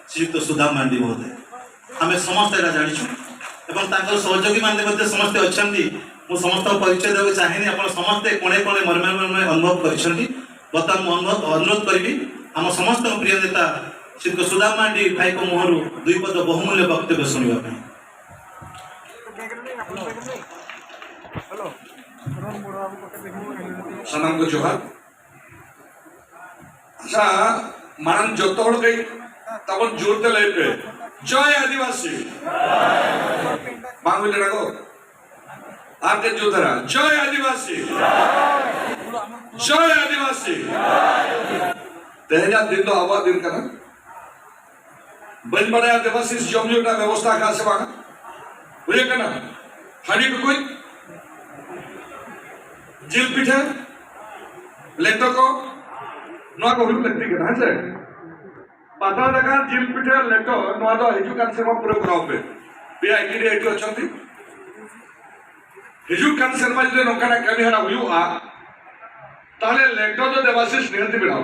श्रीयुक्त सुदाम मांडी महोदय आम समस्त जाचु सहयोगी मैंने समस्ते अच्छा मुझे समस्त परिचय देवा चाहे आप समस्ते कोणे कोणे मर्मे मर्मे अनुभव कर अनुरोध करी आम समस्त प्रिय नेता श्रीयुक्त सुदाम मांडी भाई को मुहर दुई पद बहुमूल्य वक्तव्य शुणा सनम को जोहार अच्छा मानन जो तोड़ गई तब जोरते लेते जय आदिवासी मांग ले रखो आके जो धरा जय आदिवासी तेरा दिन तो आवा दिन का ना बन बड़ा आदिवासी जमीन का व्यवस्था कहाँ से मांगा वो ये करना हरी को कोई जिल पिठे लेटो को नवा को हुई लगती है ना से पाता लगा जिल पिठे लेटो नवा तो हिजू कान से वहाँ पूरे ग्राउंड पे बिया इकरी एटो अच्छी हिजू कान से वहाँ जो नौका ना कमी हरा हुई आ ताले लेटो तो देवासिस नियंत्रित बिनाओ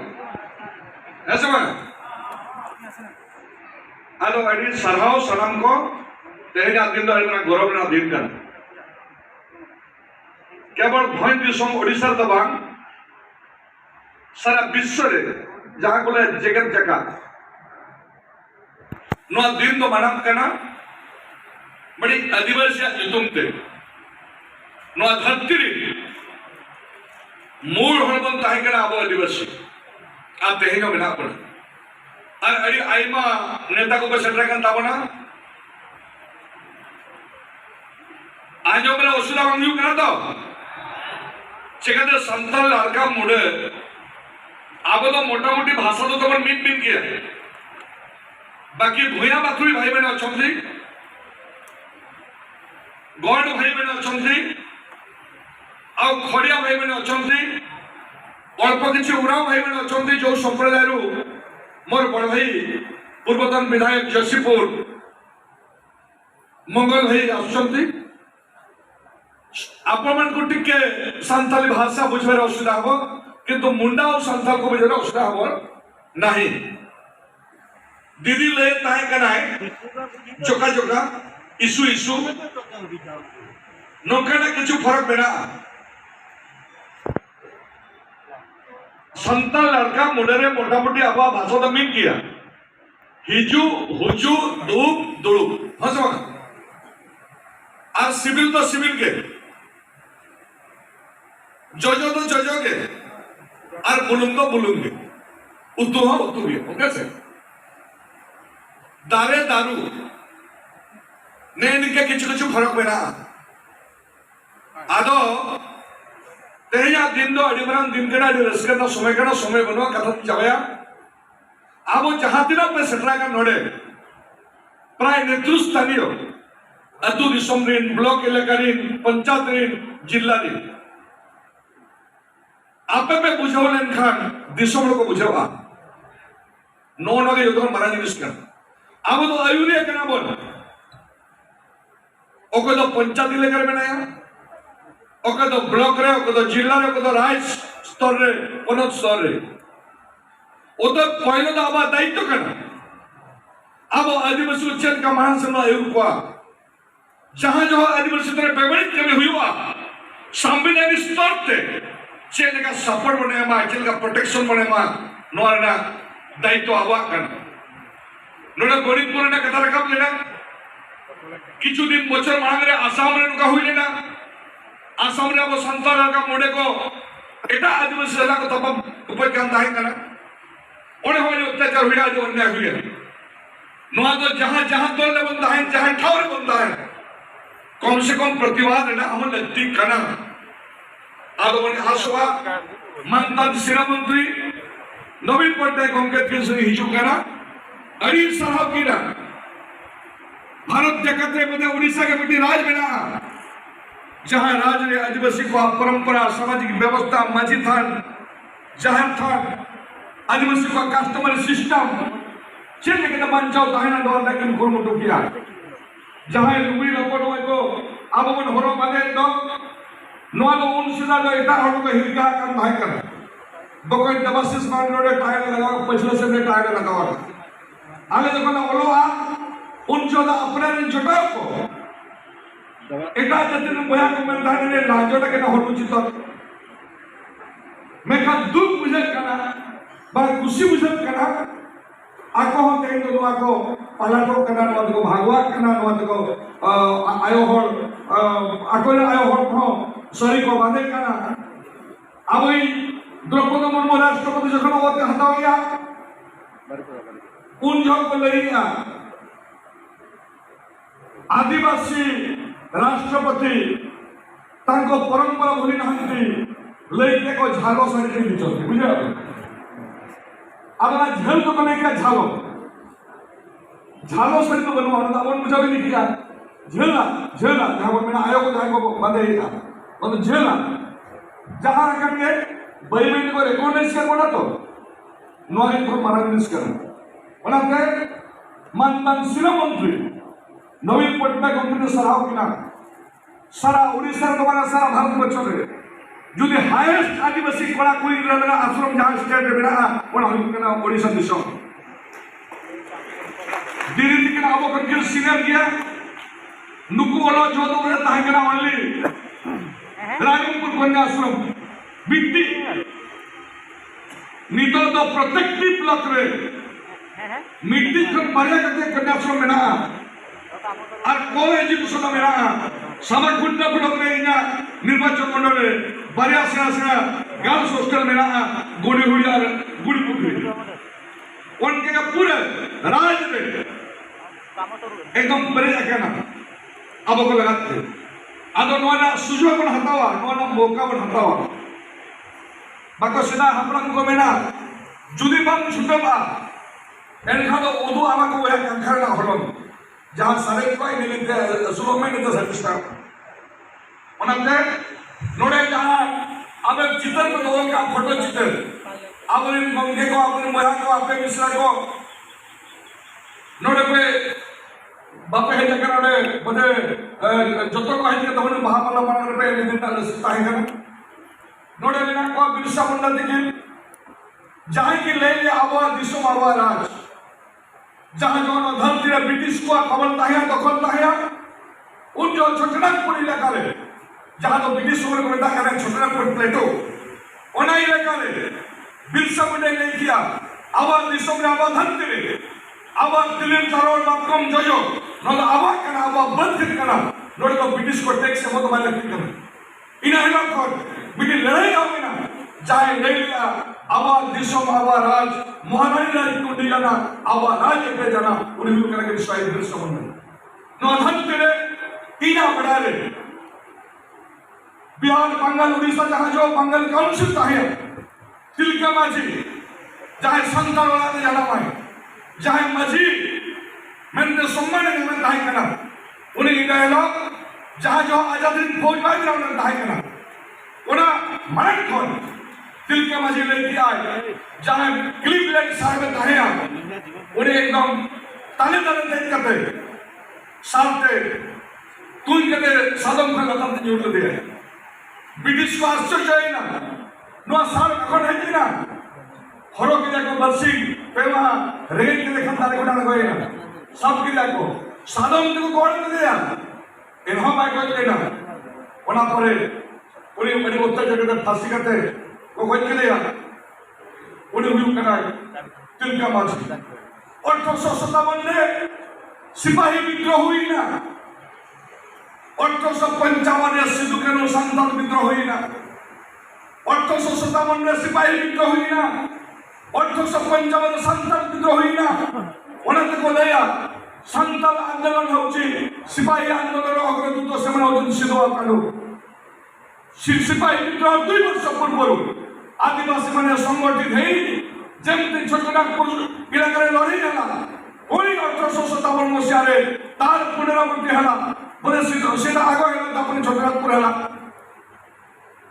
ऐसे में आलो अड़ी सरहाओ सलाम को तेरे दिन तो अड़ी गौरव ना दिन कर केवल भय दिसम ओडिशा तो बांग सारा विश्व रे जहाँ को जगत जगह नो दिन तो मानव करना बड़ी आदिवासी युतुमते नो धरती मूल हड़बन ताहे करना अब आदिवासी आप तेहे का बिना पड़ा और अड़ी आईमा नेता को बस अट्रैक्ट करता बना आज जो मेरा उसूला मांगियो करना तो सेखाने संताल लालका मुड़े अब तो मोटा मोटी भाषा तो तमन मीन मीन किया बाकी भूया बाथुरी भाई बहन अच्छी गौड़ भाई बहन अच्छी आ खड़िया भाई बहन अच्छी अल्प किसी उराव भाई बहन अच्छी जो संप्रदाय मोर बड़ भाई पूर्वतन विधायक जशीपुर मंगल भाई आसुंच आपण को टिके संथाली भाषा बुझे असुविधा हम किंतु मुंडा और संथाल को बुझे असुविधा हम नहीं दीदी ले ताहे कनाए जोका जोका इशू इशू नौका किछु फरक बेना संताल लड़का मुंडे मोटा मोटी आबा भाषा तो मीन किया हिजू हुजू दूब दुड़ू हंसवा और सिविल तो सिविल के जोजो तो जोजो के और बुलुंगो बुलुंगे उतु हो उतु भी हो कैसे दारे दारू ने इनके किछु किछु फरक बेना आदो तेजा दिन दो अडिमरान दिन केना अडि रस्के ना समय बनवा कथा जावया आबो जहां दिन पे सेटरा का नोडे प्राय नेतृस्थानीय अतु दिसमरिन ब्लॉक इलाकारिन पंचायतरिन जिल्लारिन आपे पे बुझावलेन खान दिसमर को बुझावा नो नगे युद्धन मारा जिनिस कर अब तो आयुरिया केना बोल ओको तो पंचायत इलाका में बनाया ओको तो ब्लॉक रे ओको तो जिल्ला रे ओको तो राज्य स्तर रे उन्नत स्तर रे ओ तो पहले तो आबा दायित्व करना अब आदिवासी उच्चन का महासभा आयोग को जहां जो आदिवासी तरह पेमेंट कमी हुई हुआ संविधानिक स्तर पे चेल का सपोर्ट बने मा चेल का प्रोटेक्शन बने मा नोरना दायित्व आवा करना नोड़ा गरीबपुर ने कथा रखा लेना किचु दिन बचर मांग रहे आसाम रे नुका हुई लेना आसाम रे वो संताल का मोड़े को एटा आदिवासी जला को तब ऊपर कांदा है करना ओने होने अत्याचार हुआ जो अन्याय हुए नोआ तो जहां जहां तोड़ने बनता है जहां ठावर बनता है कम से कम प्रतिवाद है ना हम नजदीक करना आदोवन आसवा मंत्री शिरा मंत्री नवीन पटनायक अंकित के संग हिजू करना अड़ी साहब की ना भारत जगत रे बने उड़ीसा के बेटी राज बना जहां राज रे आदिवासी को परंपरा सामाजिक व्यवस्था माझी थान जहां थान आदिवासी का कस्टमर सिस्टम चेले के दबान जाओ दाहिना डोर लेकिन गुरु मुटु किया जहां लुबी लपट होय को अब मन होरो माने तो नो तो उन सीधा जो इतना हड़ो का हिलका काम भाई कर बकोई दबासिस मान रोडे टायर लगा पैसा से ने टायर लगावा आले जखन ओलोआ उनजोदा अपने जटाओ को एका जतिन बया को मेंधाने लाजोटा के न होनुची तो मैं का दुख बुझे कना बा खुशी बुझे कना आको हम कहीं तो आको पलाटो कना नवत को भागवा कना नवत को आयो होल आको ने आयो होल को सरी को बांधे कना अबई द्रौपदी मुर्मू राष्ट्रपति जखन ओते हटावया उन जो को लइया आदिवासी राष्ट्रपति तांको परंपरा भूली नहंती लेके को झालो साड़ी के दिचते बुझे अब ना झेल तो कने क्या झालो साड़ी तो बनवा ना अपन बुझा भी नहीं किया झेला जहां पर मैंने आयोग जाए को बंदे ही था मतलब झेला जहां करके बैमेंट को रिकॉग्नाइज कर बोला तो नॉइट को महाराज कर बनाते मानतान शिला मंत्री नवीन पटनायक कंपनी सराव किना सारा ओडिशा तो माना सारा भारत बच्चों रे जो दे हाईएस्ट आदिवासी कला कोई रहना आश्रम जहां स्टेट में ना कोन हम केना ओडिशा दिशो धीरे धीरे ना अब कंट्री सीनियर किया नुकु वाला जो तो रे ताहे केना ओनली राजमपुर कन्या आश्रम बिट्टी नितो तो प्रोटेक्टिव ब्लॉक रे मिट्टी खन मारिया करते कन्या आश्रम में ना और को एजुकेशन में ना सामकुंड ब्लॉक में इना निर्वाचन मंडल बारिया से गर्ल्स हॉस्टल में ना गुड़ी हुड़िया गुड़ी पुखरी उनके का पूरे राज्य में एकदम बड़े कहना अब को लगाते आदो नोना सुजो बन हटावा नोना मौका बन हटावा बाको सीधा हम को मेना जुदी बम छुटबा एनखा तो ओदू आमा को या कंखरना होलम जहां सारे कोई मिलते सुबह में नहीं तो सटिस्टा उनके नोड़े जहां अब चित्र में लोगों का फोटो चित्र अब इन मंगे को अपने मोया को आपके मिश्रा को नोड़े पे बापे है जगह नोड़े बदे जतो को है कि तो उन्हें महापाला बनाने पे नहीं देता रस्ता है क्या नोड़े लेना को बिरसा मुंडा दिखे जहां की ले ले आवा दिशो आवा राज जहां जो धरती रे ब्रिटिश को खबर ताहिया दखल ताहिया उन जो छोटनागपुर इलाका रे जहां तो ब्रिटिश को करता करे छोटनागपुर प्लेटो ओना इलाका रे बिरसा मुंडा ने किया आवाज दिशो में आवाज धरती रे आवाज दिल्ली करोड़ माकम जोयो न आवाज कना आवाज बंद करना नोड को ब्रिटिश को टैक्स से मत मार लगती कर इना है को ब्रिटिश लड़ाई हो ना जाए ले लिया आवाज दिशो में आवाज राज महारानी राज को दिया ना आवाज राज पे जाना उन्हें भी करके शायद दिशो में न धरती रे इना बड़ा रे बिहार बंगाल उड़ीसा जहां जो बंगाल काउंसिल है तिलका माझी जहां संतान वाला ने जाना पाए जहां माझी मैंने सम्मान ने मैं दाई करना उन्हें इधर लो जहां जो आजादी फौज वाले ने दाई करना उन्हें मरण कौन तिलका माझी लेके आए जहां क्लिपलैंड साहब दाया उन्हें एकदम ताले ताले देख करते सालते तू कहते सादम खान लता जोड़ दिया ब्रिटिश को आश्चर्य है ना नो साल कौन है कि ना हरो के जाको बरसी पेवा रेल के देखन तारे को डाल गए ना सब के जाको सादम को कौन दिया इन्हों बाइक को लेना ओना परे पूरी बड़ी उत्तर जगह फांसी करते वो कोई के लिया उन्हें हुई कना तिलका माझी 1857 में सिपाही विद्रोह हुई ना 1855 में सिद्धू कानू संतान विद्रोह हुई ना 1857 में सिपाही विद्रोह हुई ना 1855 में संतान विद्रोह हुई ना उन्हें को लिया संतान आंदोलन होची सिपाही आंदोलन अग्रदूत से मन होची सिद्धू कानू सिपाही विद्रोह 2 वर्ष पूर्व आदिवासी माने संगठित है जेमती छोटनागपुर इलाका रे लड़ी जाला ओई 1857 मसिया रे तार पुनरावृत्ति हला बोले सीधा आगो है अपने छोटनागपुर हला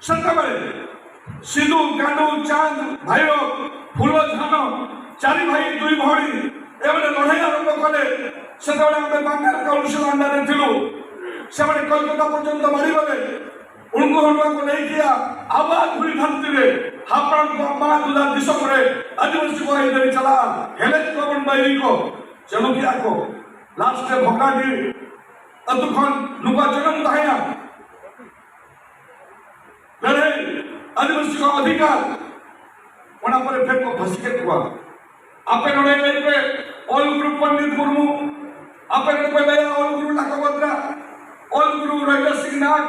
संता बेले सिद्धू कानू चांद भाइयो फुलो झानो चारि भाई दुई भौणी एबले लड़ाई आरंभ कले सेतबेले हम बंगाल काउंसिल अंडर रे थिलु सेबले कोलकाता पर्यंत मारी गले उनको को नहीं किया आवाज हुई धरती रे हापन को मां दुला दिसम रे आदिवासी को इधर चला हेले को बन बाई को चलो क्या को लास्ट में भोगा दी अतुखन नुका जन्म दाया लड़े आदिवासी का अधिकार वना पर फेर को फंसी के हुआ आपे नोड़े पे ऑल गुरु पंडित मुर्मू आपे नोड़े पे लया ऑल गुरु लाकबद्रा ऑल गुरु रविंद्र सिंह नाग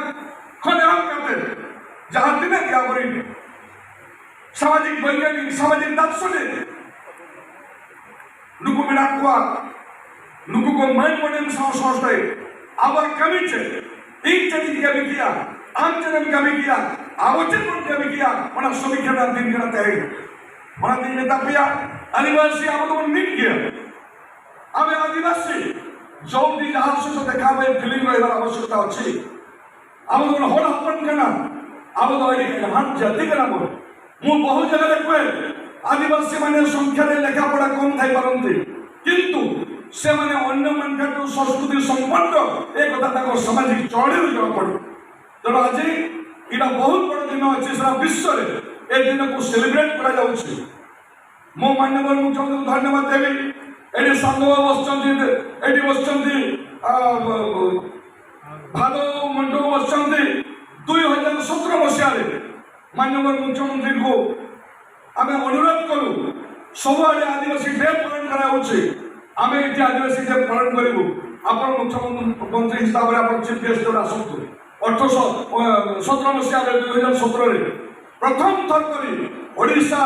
खने हम करते जहां दिन क्या करी सामाजिक वैज्ञानिक सामाजिक दार्शनिक नुकु मिना कुआ नुकु को मन पड़े समझ आवर कमी छे एक चीज क्या भी किया आम जन क्या भी किया आवश्यक क्या भी किया मना समीक्षा ना दिन करते हैं मना दिन में तपिया आदिवासी आवतो नीट किया हमें आदिवासी जो भी जहां से देखा हुए फीलिंग रहना आवश्यकता अच्छी आवतो होल अपन करना आवतो एक हाथ जल्दी करना बोल मु बहुत जगह देखवे आदिवासी माने संख्या रे लेखा पढ़ा कम थाई पारंती किंतु से माने अन्य मानकर संस्कृति संबंध एक कथा ताको सामाजिक चौड़ी जणा पड़े तो आज इटा बहुत बड़ दिन अच्छे सारा विश्व रे ए दिन को सेलिब्रेट करा जाउछि मो मान्यवर मुख्यमंत्री धन्यवाद देवी एडी संगवा बसचंदी एडी बसचंदी भादव मंडो बसचंदी 2017 मसिया रे मान्यवर मुख्यमंत्री को आमे अनुरोध करू सबआडे आदिवासी डे पालन करा होछि आमे इति आदिवासी डे पालन करिवु आपण मुख्यमंत्री हिसाब रे आपण चीफ गेस्ट रे आसंतु 1817 मसिया रे 2017 रे प्रथम थर करी ओडिशा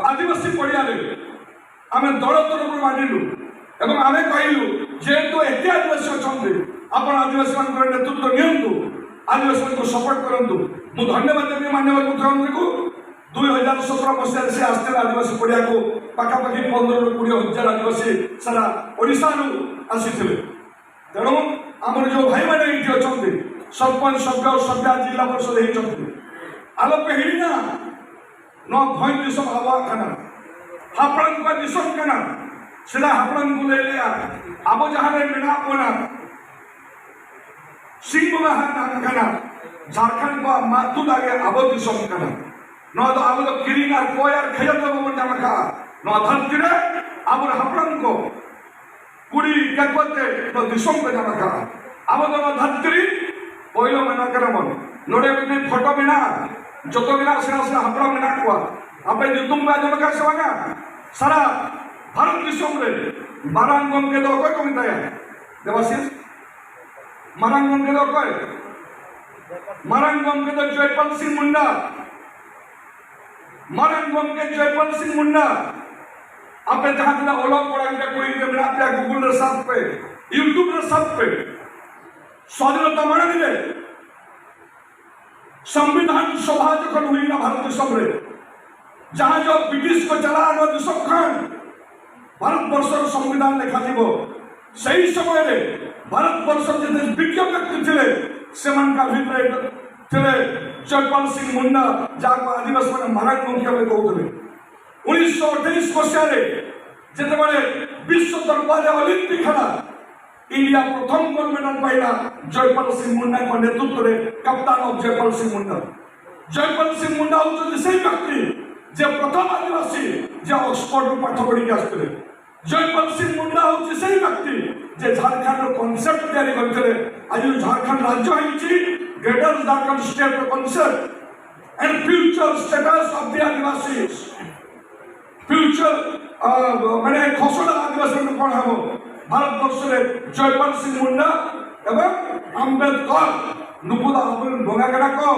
आदिवासी पड़िया रे आमे दल तरफ मानिलु एवं आमे कहिलु जेतु एते आदिवासी अछंती आपण आदिवासी मान नेतृत्व नियंतु आदिवासी को सपोर्ट करंतु मु धन्यवाद देबी माननीय मुख्यमंत्री को 2017 मसीह से आस्ते आदिवासी पड़िया को पाखापाखि 15-20 आदिवासी सारा ओडिशा आसी तेणु आमर जो भाई मैंने ये अच्छा सरपंच सभ्य सभ्या जिला परिषद होती आलोक हिड़ना न भय दिशम हवा खाना हापड़न का दिशम खाना सीधा हापड़न को ले लिया अब जहाँ मेना पोना सिंह खाना झारखंड का मातु लागे अब दिशम खाना न तो अब तो किरिंग और कोयर खयत लोगों ने कहा न धरती रे अब हापड़न को पूरी कगवते तो दिशम को जमा कहा अब तो धरती पहिलो मना करमन नोडे में फोटो बिना जतो बिना सेना से हपड़ा बिना कुआ आपे दितुम बा जमा का सवागा सारा भारत दिशम रे मारांगम के दो कोई कमिता है देवाशीष मारांगम के दो कोई मारांगम के दो जयपाल सिंह मुंडा मारांगम के जयपाल सिंह मुंडा आपे जहां तक ओलग पड़ा के कोई के बिना पे गूगल रे सब पे यूट्यूब रे सब पे स्वाधीनता माने दिले संविधान सभा जो हुई ना भारत देश रे जहां जो ब्रिटिश को चला न देशम खान भारत वर्ष संविधान लिखा थी सही समय रे भारत वर्ष जिते विज्ञ व्यक्ति थे से मन का भितर थे जयपाल सिंह मुंडा जाको आदिवासी माने महाराज मुख्य में कहते 1928 मसीह जिते विश्व दरबार ओलंपिक खेला इंडिया प्रथम गोल्ड मेडल पाइला जयपाल सिंह मुंडा को नेतृत्व में कप्तान ऑफ जयपाल सिंह मुंडा होते से व्यक्ति जे प्रथम आदिवासी जे ऑक्सफोर्ड पाठ पढ़ी आसते जयपाल सिंह मुंडा होते से व्यक्ति जे झारखंड कॉन्सेप्ट तैयारी करते आज झारखंड राज्य है greater Jharkhand state concept and future status of the Adivasi future माने खसड़ा आदिवासी कौन हम भारत वर्ष में जयपाल सिंह मुंडा एवं अम्बेडकर नुपुदा भोगा करा को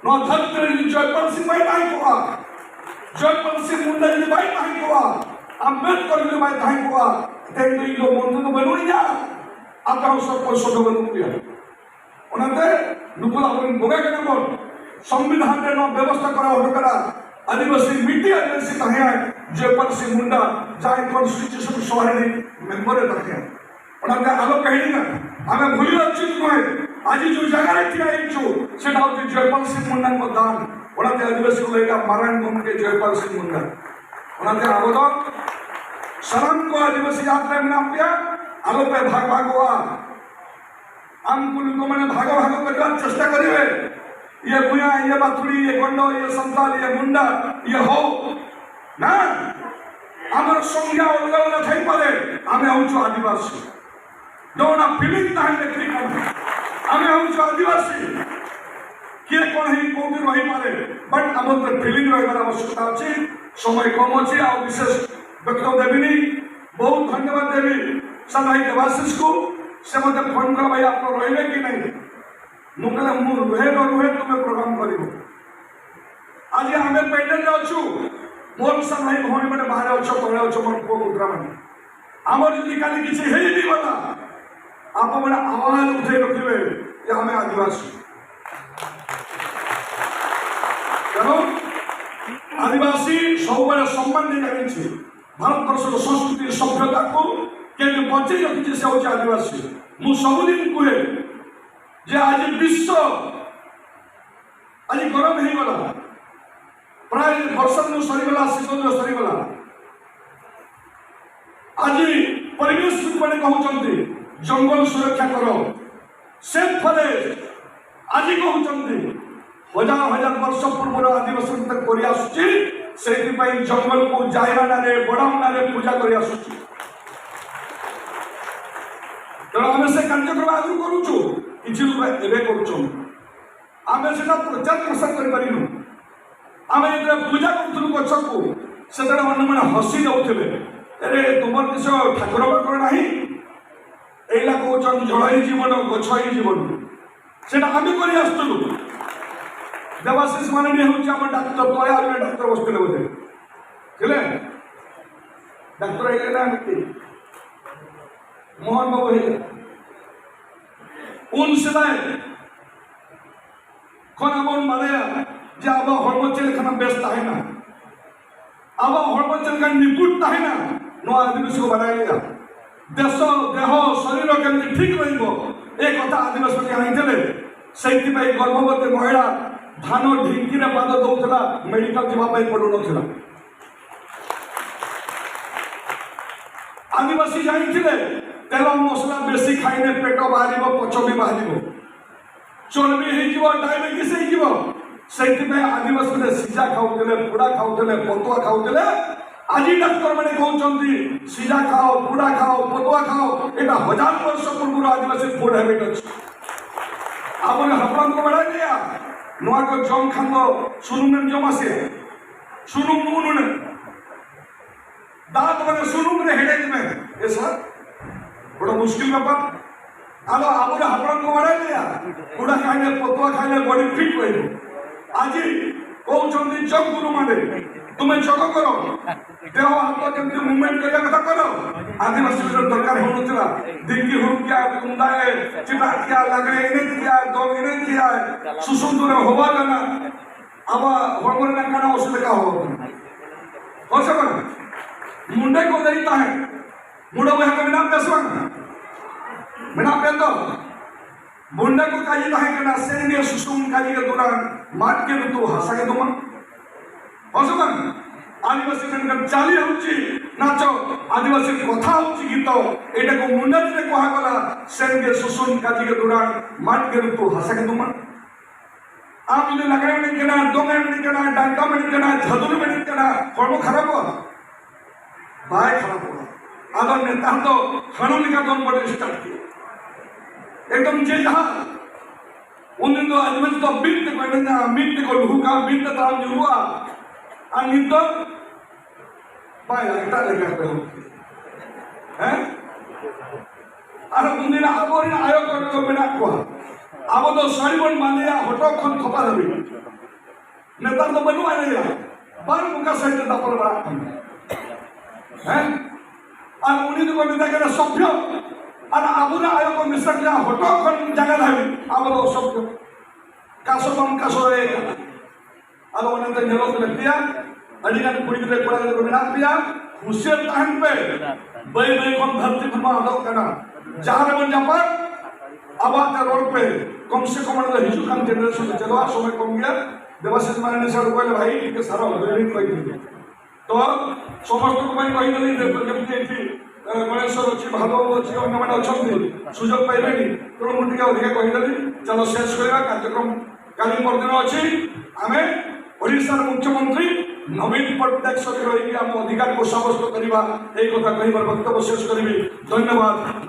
न धरती जयपाल सिंह भाई नहीं हुआ जयपाल सिंह मुंडा जी भाई नहीं हुआ अम्बेडकर जी भाई नहीं हुआ तेरे तो ये मंत्र तो बनूँ या आता सब पर सोचो बनूँ क्या उन्होंने नुपुदा भोगा करा को संविधान में न व्यवस्था करा हो करा आदिवासी मीडिया आदिवासी कहे जयपाल सिंह मुंडा जहाँ कॉन्स्टिट्यूशन सभारे मेंबर रखे उन्होंने आलोक कही आम भूल उचित नुहे आज जो जगह ठिया से जयपाल सिंह मुंडा को दान उन्होंने आदिवासी को लेकर नारायण के जयपाल सिंह मुंडा उन्होंने आवेदन सलाम को आदिवासी यात्रा में नाम दिया आलोक भाग भाग हुआ आमको लोग मैंने भाग भाग करने चेष्टा करेंगे ये भूया ये बाथुड़ी ये गंडो ये संताल ये मुंडा ये हो ना आमर संज्ञा अलग अलग थई पारे आमे हूँ आदिवासी जोना फीलिंग ताहे देखी आमे हूँ आदिवासी किए कौन है कौन रही पारे बट आम फीलिंग रही आवश्यकता अच्छी समय कम अच्छी आ विशेष वक्तव्य देवी बहुत धन्यवाद देवी सर भाई देवाशीष को से मत फोन कर भाई आप रही कि नहीं मुझे रुहे न रुहे तुम्हें प्रोग्राम कर आज आम पेंडेल अच्छु मोर सर भाई भौणी मैंने बाहर अच्छो तले अच्छो मोर पुओ पुत्रा मैंने आमर जदि काली किसी है नहीं गला आप मैंने आवाज उठे रखिए कि आम आदिवासी आदिवासी सब सम्मान नहीं जानी भारतवर्ष संस्कृति सभ्यता को केवल बचे रखी से हूँ आदिवासी मु सबुदिन कहे जे आज विश्व आज गरम हो गला प्राय वर्षा दिन सरीगला शीत दिन सरीगला आज परिवेश मैंने कहते जंगल सुरक्षा कर सेफ फॉरेस्ट आज कहते हजार हजार वर्ष पूर्व आदिवासी कर जंगल को जायरा बड़ामना पूजा कर आम से कार्यक्रम आगु करुचु किसी लोग आम से प्रचार प्रसार करूँ आम जो पूजा करूँ गच को से मैंने हसी जाऊे अरे तुम किस ठाकुर बाकुर ना यही कौन जल ही जीवन गछ ही जीवन से आम कर देवाशीष मान हूँ डाक्तर तले आगे डाक्तर बसते बोधे थे डाक्तर है मोहन बाबू है उन समय खन मारे जे अब हड़मचल खाना बेस्ट है ना अब हड़मचल का निपुट है ना नो आदिवासी को बनाया देश देह शरीर केमती ठीक रहा आदिवासी आनी से गर्भवती महिला धान ढिंकी पाद दौला मेडिकल जावाई पड़ू ना आदिवासी जानी तेल मसला बेसी खाइने पेट बाहर पच भी बाहर चर्बी हो डायबिटीज से आदिवासी सीजा खाऊले पोड़ा खाऊले पतुआ खाऊले आज डाक्तर मैंने कहते सीजा खाओ पोड़ा खाओ पतुआ खाओ यहाँ 1000 वर्ष पूर्व आदिवासी फूड हैबिट अच्छे आप हपड़ा को बढ़ा दिया नुआ को जम खान सुनुम जम आसे सुनुम नुन दांत मैंने सुनुम रे हेडेक में ये सर बड़ा मुश्किल व्यापार आलो आमुरे हपड़ा को बढ़ा दिया पूरा खाइले पतुआ खाइले बॉडी फिट रही आज कहते जग गुरु माने तुम्हें जग करो देह हाथ केमती मुवमेंट करने कथा करो आदिवासी दरकार होना दिल्ली हुआ कुंदाए चिटा किया लगे इन्हें किया दो इन्हें किया सुसुंदर होवा जाना अब हड़बड़ में खाना उसमें का हो सके मुंडे को देता है मुंडा में हमें नाम कैसे बिना पेंदो मुंडे को काजी है कि ना सेंगे सुसुम काजी के दौरान माट के ऋतु हंसा के तुम हो सके आदिवासी चाली हूँ नाच आदिवासी कथा हूँ गीत यहाँ को मुंडा दिन कहगला सेंगे सुसुम काजी के दौरान माट के ऋतु हंसा के तुम आप जो लगे में केना दोंगे में केना डांका में केना झदुल में केना कर्म खराब हो बाय खराब हो आदर नेता तो खनून का दम बड़े स्टार्ट किया एकदम जे जहाँ उन दिन तो आदिवासी तो बीट कहना बीट को लुका बीट ताम जुआ अनित बाय एकटा लेकर पे हो हैं अरे उन दिन आबोरी आयोग को बिना को अब तो सरीबन मानिया होटो खन खपा रही नेता तो बनवा नहीं बार मुका सहित दपर बा हैं और उन्हीं को नेता के सभ्य और आबुरा आयोग मिश्र जा होटो खन जगह धाबी आबो सभ्य कासोम कासो रे और उन्हें तो नेलो लगतिया अडिगान पुरी दे कोड़ा को बिना पिया हुसैन ताहन पे बई बई कोन धरती पर मा दो कना जहां बन जापा अब आते रोड पे कम से कम हिजू खान जनरेशन चलो समय कम गया देवाशीष मानने से कहले भाई के सारा बिल्डिंग कहि तो समस्त को कहि केमती गणेश्वर अच्छी भागवत अच्छी अन्य मैंने अच्छा सुजोग पाइबे तो मुझे अधिक कहीदेली चलो शेष करवा कार्यक्रम काली परदिन अच्छी आम ओडिशार मुख्यमंत्री नवीन पट्टनायक सहित रही आम अधिकार को साब्यस्त करवा यही कथा कहबार वक्तव्य शेष करी। धन्यवाद।